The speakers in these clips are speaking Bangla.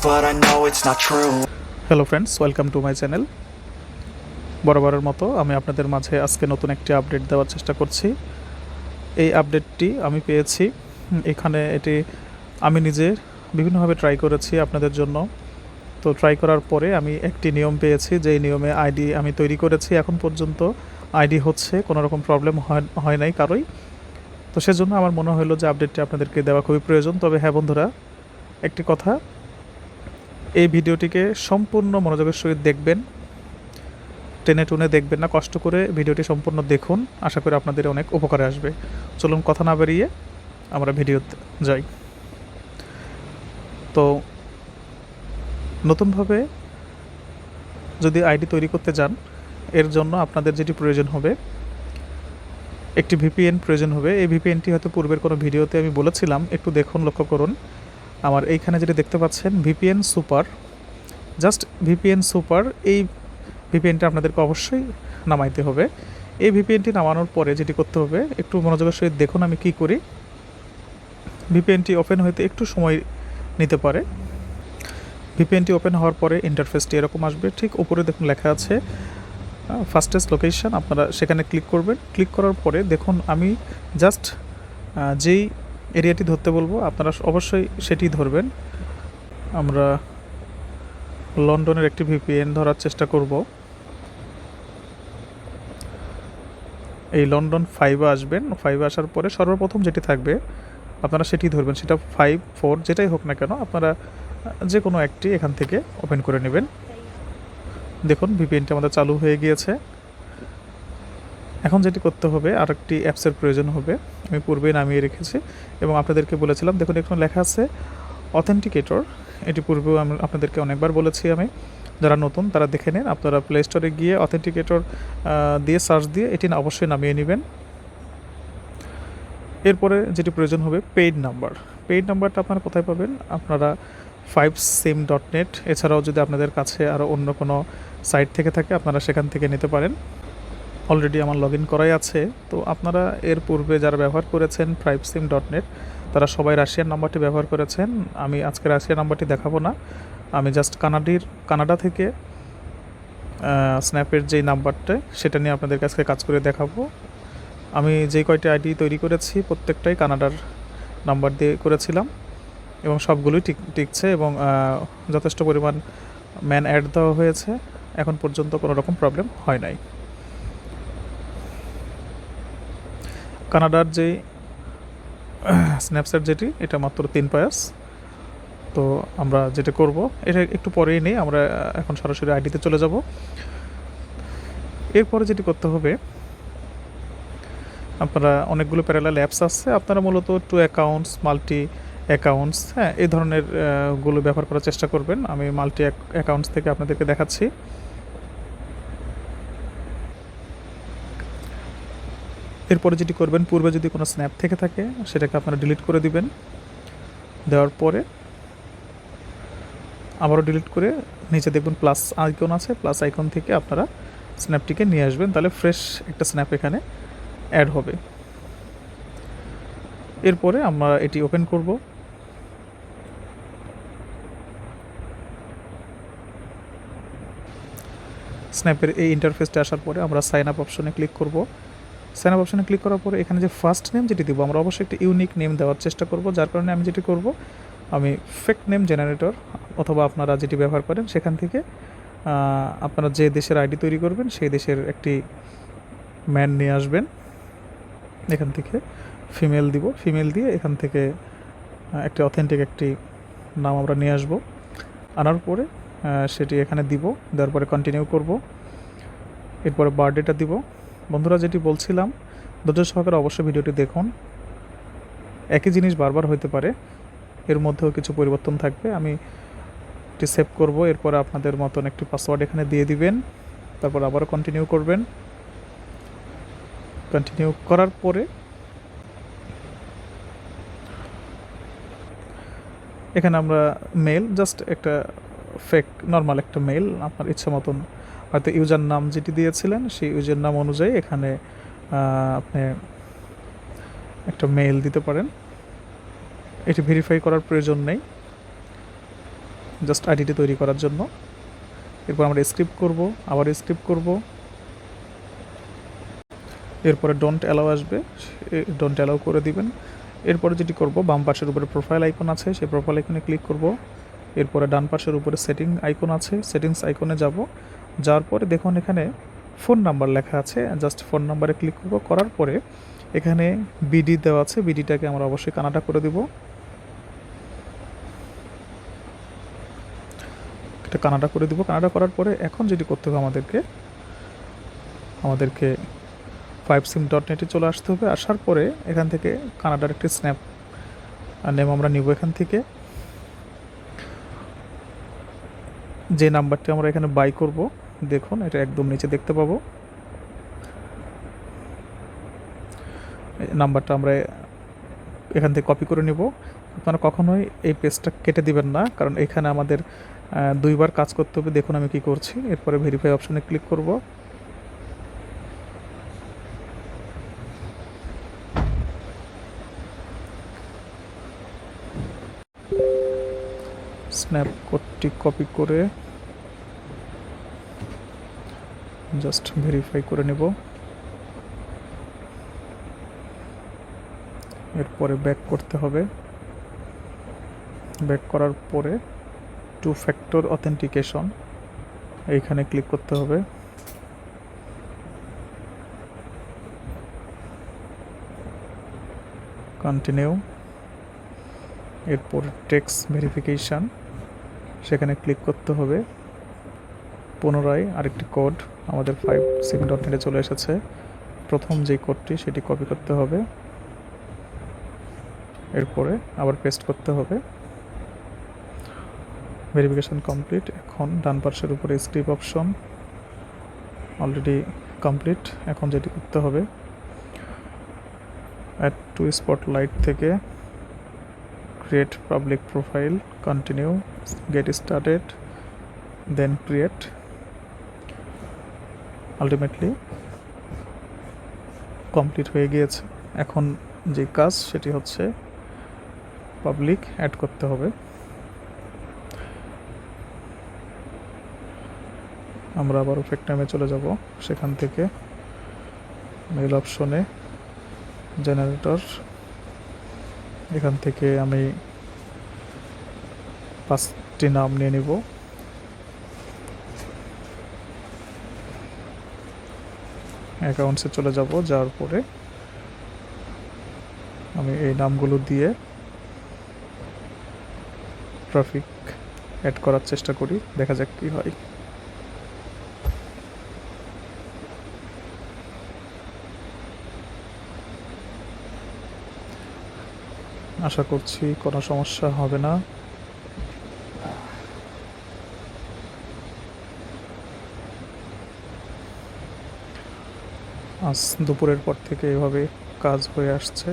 but I know it's not true. Hello friends, welcome to my channel. বরাবরের মতো আমি আপনাদের মাঝে আজকে নতুন একটি আপডেট দেওয়ার চেষ্টা করছি। এই আপডেটটি আমি পেয়েছি এখানে, এটি আমি নিজে বিভিন্নভাবে ট্রাই করেছি আপনাদের জন্য। তো ট্রাই করার পরে আমি একটি নিয়ম পেয়েছি, যেই নিয়মে আইডি আমি তৈরি করেছি। এখন পর্যন্ত আইডি হচ্ছে, কোনো রকম প্রবলেম হয় নাই কারোই। তো সেজন্য আমার মনে হলো যে আপডেটটি আপনাদেরকে দেওয়া খুবই প্রয়োজন। তবে হ্যাঁ বন্ধুরা, একটি কথা, এই ভিডিওটিকে সম্পূর্ণ মনোযোগের সহিত দেখবেন, টেনে টুনে দেখবেন না, কষ্ট করে ভিডিওটি সম্পূর্ণ দেখুন। আশা করি আপনাদের অনেক উপকারে আসবে। চলুন কথা না বেরিয়ে আমরা ভিডিওতে যাই। তো নতুনভাবে যদি আইডি তৈরি করতে যান, এর জন্য আপনাদের যেটি প্রয়োজন হবে, একটি ভিপিএন প্রয়োজন হবে। এই ভিপিএনটি হয়তো পূর্বের কোনো ভিডিওতে আমি বলেছিলাম, একটু দেখুন, লক্ষ্য করুন। আমার এইখানে যেটি দেখতে পাচ্ছেন VPN super, just VPN super, এই ভিপিএনটি আপনাদেরকে অবশ্যই নামাইতে হবে। এই ভিপিএনটি নামানোর পরে যেটি করতে হবে, একটু মনোযোগের সহিত দেখুন আমি কি করি। ভিপিএনটি ওপেন হইতে একটু সময় নিতে পারে। ভিপিএনটি ওপেন হওয়ার পরে ইন্টারফেসটি এরকম আসবে। ঠিক উপরে দেখুন লেখা আছে ফাস্টেস্ট লোকেশন, আপনারা সেখানে ক্লিক করবেন। ক্লিক করার পরে দেখুন আমি জাস্ট যেই এরিয়াটি ধরতে বলবো আপনারা অবশ্যই সেটি ধরবেন। আমরা লন্ডনের একটি ভিপিএন ধরার চেষ্টা করব। এই লন্ডন 5-এ আসবেন। 5-এ আসার পরে সর্বপ্রথম যেটি থাকবে আপনারা সেটি ধরবেন। সেটা 5, 4 যেটাই হোক না কেন, আপনারা যে কোনো একটি এখান থেকে ওপেন করে নেবেন। দেখুন ভিপিএনটি আমাদের চালু হয়ে গিয়েছে। এখন যেটি করতে হবে, আর একটি অ্যাপসের প্রয়োজন হবে, আমি পূর্বেই নামিয়ে রেখেছি এবং আপনাদেরকে বলেছিলাম। দেখুন এখানে লেখা আছে অথেন্টিকেটর। এটি পূর্বেও আমি আপনাদেরকে অনেকবার বলেছি। আমি যারা নতুন তারা দেখে নেন, আপনারা প্লে স্টোরে গিয়ে অথেন্টিকেটর দিয়ে সার্চ দিয়ে এটি অবশ্যই নামিয়ে নেবেন। এরপরে যেটি প্রয়োজন হবে পেইড নাম্বার। পেইড নাম্বারটা আপনারা কোথায় পাবেন? আপনারা 5sim.net, এছাড়াও যদি আপনাদের কাছে আরও অন্য কোনো সাইট থেকে থাকে আপনারা সেখান থেকে নিতে পারেন। অলরেডি আমার লগ ইন করাই আছে। তো আপনারা এর পূর্বে যারা ব্যবহার করেছেন 5sim.net, তারা সবাই রাশিয়ান নাম্বারটি ব্যবহার করেছেন। আমি আজকে রাশিয়ান নাম্বারটি দেখাবো না, আমি জাস্ট কানাডা থেকে স্ন্যাপের যেই নাম্বারটা সেটা নিয়ে আপনাদের কাছে কাজ করে দেখাবো। আমি যেই কয়টি আইডি তৈরি করেছি প্রত্যেকটাই কানাডার নাম্বার দিয়ে করেছিলাম এবং সবগুলোই টিকছে এবং যথেষ্ট পরিমাণ ম্যান অ্যাড দেওয়া হয়েছে। এখন পর্যন্ত কোনো রকম প্রবলেম হয় নাই। কানাডার যেই স্ন্যাপচ্যাট যেটি, এটা মাত্র 3 পায়াস। তো আমরা যেটা করব, এটা একটু পরেই নেই, আমরা এখন সরাসরি আইডিতে চলে যাব। এরপরে যেটি করতে হবে, আপনারা অনেকগুলো প্যারালাল অ্যাপস আছে, আপনারা মূলত টু অ্যাকাউন্টস, মাল্টি অ্যাকাউন্টস, হ্যাঁ এই ধরনের গুলো ব্যবহার করার চেষ্টা করবেন। আমি মাল্টি অ্যাকাউন্টস থেকে আপনাদেরকে দেখাচ্ছি। এরপরে যেটি করবেন, পূর্বে যদি কোনো স্ন্যাপ থেকে থাকে সেটাকে আপনারা ডিলিট করে দিবেন। দেওয়ার পরে আবারও ডিলিট করে নিচে দেখবেন প্লাস আইকন আছে, প্লাস আইকন থেকে আপনারা স্ন্যাপটিকে নিয়ে আসবেন, তাহলে ফ্রেশ একটা স্ন্যাপ এখানে অ্যাড হবে। এরপরে আমরা এটি ওপেন করব। স্ন্যাপের এই ইন্টারফেসটা আসার পরে আমরা সাইন আপ অপশনে ক্লিক করব। সাইন আপ অপশনে ক্লিক করার পরে এখানে যে ফার্স্ট নেম যেটি দিব, আমরা অবশ্যই একটি ইউনিক নেম দেওয়ার চেষ্টা করব। যার কারণে আমি যেটি করব, আমি ফেক নেম জেনারেটর অথবা আপনারা যেটি ব্যবহার করেন সেখান থেকে আপনারা যে দেশের আইডি তৈরি করবেন সেই দেশের একটি ম্যান নিয়ে আসবেন। এখান থেকে ফিমেল দিব, ফিমেল দিয়ে এখান থেকে একটি অথেন্টিক একটি নাম আমরা নিয়ে আসব। আনার পরে সেটি এখানে দিব, দেওয়ার পরে কন্টিনিউ করব। এরপরে বার্থডেটা দিব। বন্ধুরা যেটি বলছিলাম, ধৈর্য সহকারে অবশ্যই ভিডিওটি দেখুন। একই জিনিস বারবার হতে পারে, এর মধ্যেও কিছু পরিবর্তন থাকবে। আমি এটি সেভ করব। এরপরে আপনাদের মতন একটি পাসওয়ার্ড এখানে দিয়ে দিবেন, তারপর আবারও কন্টিনিউ করবেন। কন্টিনিউ করার পরে এখানে আমরা মেল, জাস্ট একটা ফেক নর্মাল একটা মেল, আপনার ইচ্ছা মতন হয়তো ইউজার নাম যেটি দিয়েছিলেন সেই ইউজার নাম অনুযায়ী এখানে আপনি একটা মেল দিতে পারেন। এটি ভেরিফাই করার প্রয়োজন নেই। জাস্ট আইডিটি তৈরি করার জন্য। এরপর আমরা স্ক্রিপ্ট করব, আবার স্ক্রিপ্ট করব, এরপরে ডোন্ট অ্যালাউ আসবে, ডোন্ট অ্যালাউ করে দিবেন। এরপরে যেটি করব, বাম পাশের উপরে প্রোফাইল আইকন আছে, সেই প্রোফাইল আইকনে ক্লিক করব। এরপরে ডান পাশের উপরে সেটিং আইকন আছে, সেটিংস আইকনে যাব। যাওয়ার পরে দেখুন এখানে ফোন নাম্বার লেখা আছে, জাস্ট ফোন নাম্বারে ক্লিক করব। করার পরে এখানে বিডি দেওয়া আছে, বিডিটাকে আমরা অবশ্যই কানাডা করে দিব। এটা কানাডা করে দিব। কানাডা করার পরে এখন যেটি করতে হবে আমাদেরকে 5sim.net-এ চলে আসতে হবে। আসার পরে এখান থেকে কানাডার একটি স্ন্যাপ নেম আমরা নিব। এখান থেকে যে নাম্বারটি আমরা এখানে বাই করব, দেখুন এটা একদম নিচে দেখতে পাবো। নাম্বারটা আমরা এখান থেকে কপি করে নিব। আপনারা কখনোই এই পেজটা কেটে দিবেন না, কারণ এখানে আমাদের 2বার কাজ করতে হবে। দেখুন আমি কি করছি। এরপরে ভেরিফাই অপশনে ক্লিক করব। স্ন্যাপ কোডটি কপি করে জাস্ট ভেরিফাই করে নেব। এরপরে ব্যাক করতে হবে। ব্যাক করার পরে 2 ফ্যাক্টর অথেন্টিকেশন এইখানে ক্লিক করতে হবে। কন্টিনিউ। এরপর টেক্সট ভেরিফিকেশান, সেখানে ক্লিক করতে হবে। পুনরায় আরেকটি কোড আমাদের 5sim.net-এ চলে এসেছে। প্রথম যে কোডটি সেটি কপি করতে হবে, এরপরে আবার পেস্ট করতে হবে। Verification complete. এখন ডান পাশের উপরে স্ক্রিপ্ট অপশন অলরেডি কমপ্লিট। এখন যেটি করতে হবে, অ্যাড টু স্পটলাইট থেকে create public profile, continue, get started, then create. Ultimately complete হয়ে গিয়েছে। এখন যে কাজ সেটি হচ্ছে পাবলিক অ্যাড করতে হবে। আমরা আবার ইফেক্ট টাইমে চলে যাব। সেখান থেকে মেল অপশনে জেনারেটর, এখান থেকে আমি 5টি নাম নিয়ে নিব। অ্যাকাউন্টসে চলে যাব। যাওয়ার পরে আমি এই নামগুলো দিয়ে ট্রাফিক অ্যাড করার চেষ্টা করি, দেখা যাক কি হয়। আশা করছি কোনো সমস্যা হবে না। আজ দুপুরের পর থেকে এভাবে কাজ হয়ে আসছে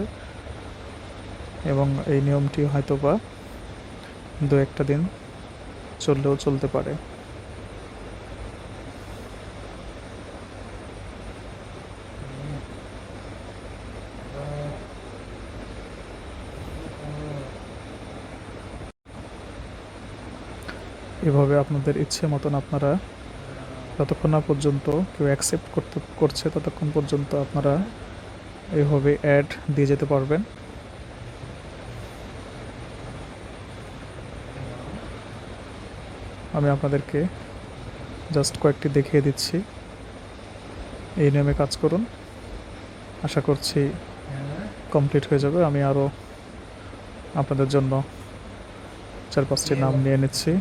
এবং এই নিয়মটি হয়তোবা 2-1টা দিন চললেও চলতে পারে। এভাবে আপনাদের ইচ্ছে মতন আপনারা যতক্ষণ না পর্যন্ত কেউ অ্যাকসেপ্ট করছে ততক্ষণ পর্যন্ত আপনারা এইভাবে অ্যাড দিয়ে যেতে পারবেন। আমি আপনাদেরকে জাস্ট কয়েকটি দেখিয়ে দিচ্ছি। এই নিয়মে কাজ করুন, আশা করছি কমপ্লিট হয়ে যাবে। আমি আরও আপনাদের জন্য 4-5টি নাম নিয়ে নিচ্ছি।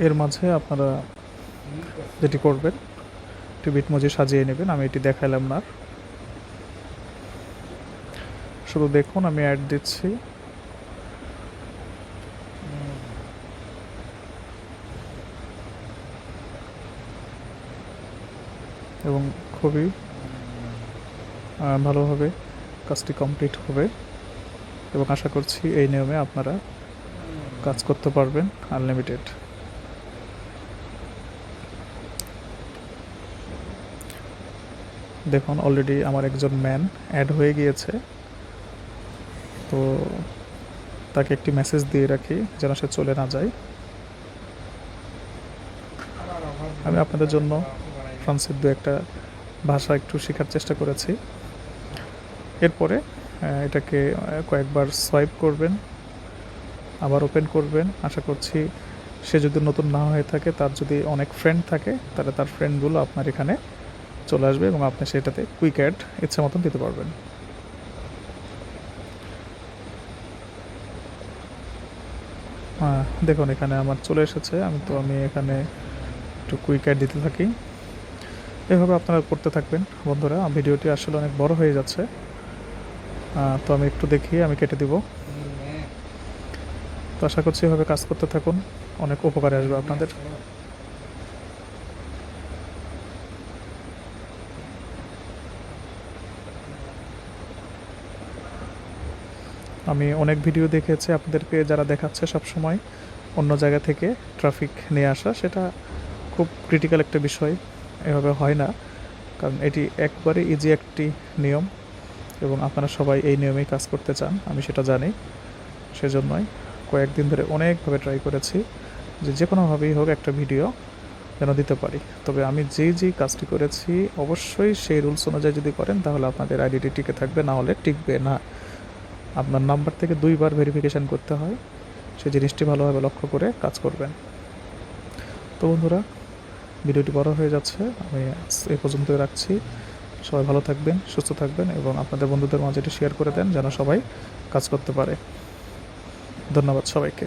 এর মাঝে আপনারা যেটি করবেন, একটি বিটমজি সাজিয়ে নেবেন। আমি এটি দেখাইলাম না, শুধু দেখুন আমি অ্যাড দিচ্ছি। এবং খুবই ভালোভাবে কাজটি কমপ্লিট হবে এবং আশা করছি এই নিয়মে আপনারা কাজ করতে পারবেন আনলিমিটেড। দেখুন অলরেডি আমার একজন ম্যান অ্যাড হয়ে গিয়েছে। তো তাকে একটি মেসেজ দিয়ে রাখি যেন সে চলে না যায়। আমি আপনাদের জন্য ফ্রান্সের দু একটা ভাষা একটু শেখার চেষ্টা করেছি। এরপরে এটাকে কয়েকবার সোয়াইপ করবেন, আবার ওপেন করবেন। আশা করছি সে যদি নতুন না হয়ে থাকে, তার যদি অনেক ফ্রেন্ড থাকে, তাহলে তার ফ্রেন্ডগুলো আপনার এখানে চলে আসবে এবং আপনি সেটাতে কুইক অ্যাড ইচ্ছা মতন দিতে পারবেন। দেখুন এখানে আমার চলে এসেছে। আমি এখানে একটু কুইক অ্যাড দিতে থাকি। এভাবে আপনারা করতে থাকবেন বন্ধুরা। ভিডিওটি আসলে অনেক বড় হয়ে যাচ্ছে, তো আমি একটু দেখিয়ে আমি কেটে দিব। তো আশা করছি এভাবে কাজ করতে থাকুন, অনেক উপকারে আসবে আপনাদের। আমি অনেক ভিডিও দেখেছি আপনাদেরকে, যারা দেখাচ্ছে সবসময় অন্য জায়গা থেকে ট্রাফিক নিয়ে আসা, সেটা খুব ক্রিটিক্যাল একটা বিষয়। এভাবে হয় না, কারণ এটি একবারে ইজি একটি নিয়ম এবং আপনারা সবাই এই নিয়মেই কাজ করতে চান, আমি সেটা জানি। সেজন্যই কয়েকদিন ধরে অনেকভাবে ট্রাই করেছি যে কোনোভাবেই হোক একটা ভিডিও যেন দিতে পারি। তবে আমি যেই কাজটি করেছি অবশ্যই সেই রুলস অনুযায়ী যদি করেন তাহলে আপনাদের আইডিটি টিকে থাকবে, না হলে টিকবে না। আপনার নাম্বার থেকে 2 বার ভেরিফিকেশান করতে হয়, সেই জিনিসটি ভালোভাবে লক্ষ্য করে কাজ করবেন। তো বন্ধুরা, ভিডিওটি বড় হয়ে যাচ্ছে, আমি এই পর্যন্তই রাখছি। সবাই ভালো থাকবেন, সুস্থ থাকবেন এবং আপনাদের বন্ধুদের মাঝে এটি শেয়ার করে দেন যেন সবাই কাজ করতে পারে। ধন্যবাদ সবাইকে।